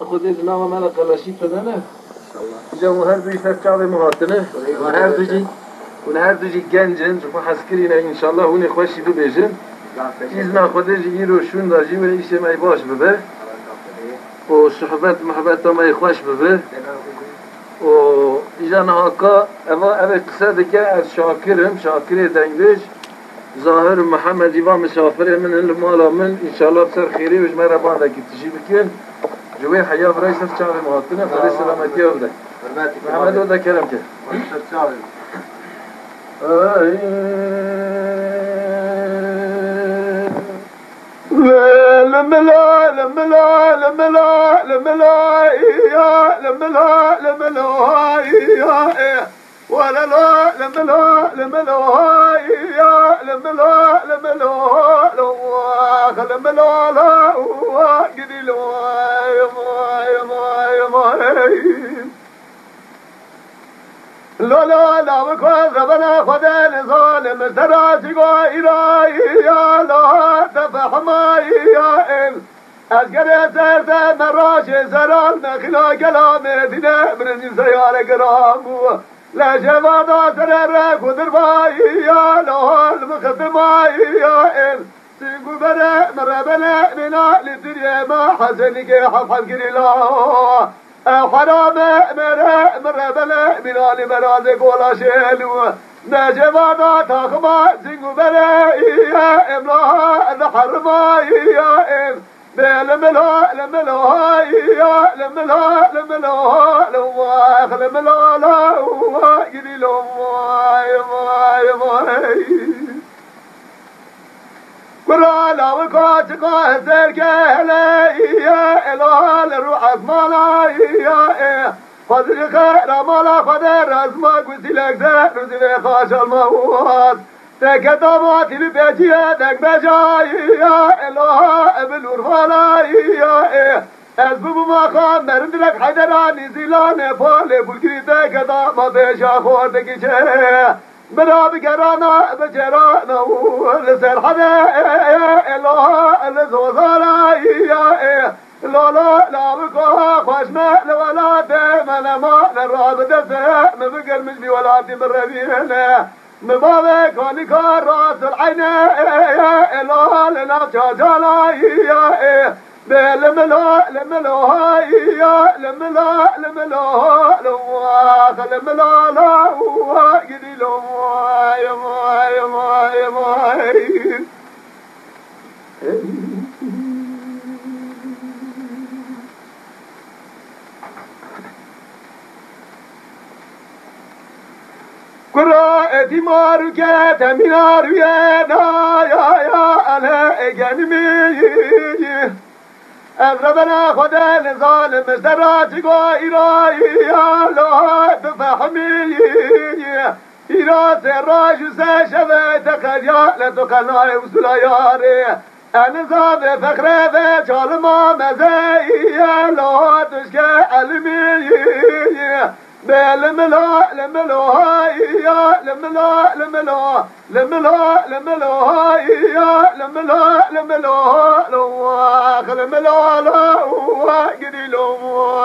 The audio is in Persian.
خودی جناب مال قلاشی تو نه جا هر دوی فرچاوی مهاتنه و هر دوی گنجن جو حسکری نه ان شاء الله اون خوشی دو بیجن ایزنا خودی جی رو شون داجی و ایش مای باش ببه و صحبت محبت مای خوش ببه و ایجا نهاکا اما قصه دیگه از شاکر دنگش ظاهر محمد ایوان مسافر من المالا من انشاءالله بسر خیری وش مرا بانده که تشی بکن جوی حیاف رئیس چاوی مهاتنه خدا سلامتی افده محمد او دا کرم که لملا لملا لملا لملا يا لملا لملا يا ولا لا لملا لملا يا لملا لملا لملا لا قدي لا لا بكون ربنا خدا لظالم الدراجي قائراي يا لا تفحماي يا إل أذكر سرت مراش زرال نخلا كلام دينا من النسيار كرام لا جواد سرر قدر باي يا لا المخدماي يا إل سيقو بنا مربنا لنا للدنيا ما حزنك حفظ الله حرام مربلا بلال مرازق ولا شيلو نجوانا تخما زنگو برا يا املا الحرما يا ام لملا لملا يا لملا لملا لو لملا لا قدي لو برا لا وقات قاهر كهلا يا الهال الروح اسمانا يا فضل خير مالا خدر ازما قلت لك ذا رزق خاش الموت تكتمات البيجيه دك بجاي يا اله ابن ورفالا يا اسبب ما خان مرد لك حيدراني زيلان فال بلكريته كدا ما بيشا خورتك شه بنا بكرانا بجرانا لسر حدا اله الزوزالا يا لا لا لا بكوها خوشنا لولاد من ما للرعب دسه مبقر مجلي ولادي من ربينا مبابك ونكار راس العين لا لنا جاجالا يا لملا لملا يا لملا لملا لملا لا قدي لو يا قراءتي ماركة تمينار ويانا يا أنا أجنمي أضربنا خدا لظالم اشتراتي قائراي يا لا بفحمي إيرا سراج ساشفة تخريا لتقناي وسلا ياري أنا صاب فخرة فشال ما مزاي يا لا تشكى علمي لملا لملا يا لملا لملا لملا لملا يا لملا لملا لملا لا قدي لو ما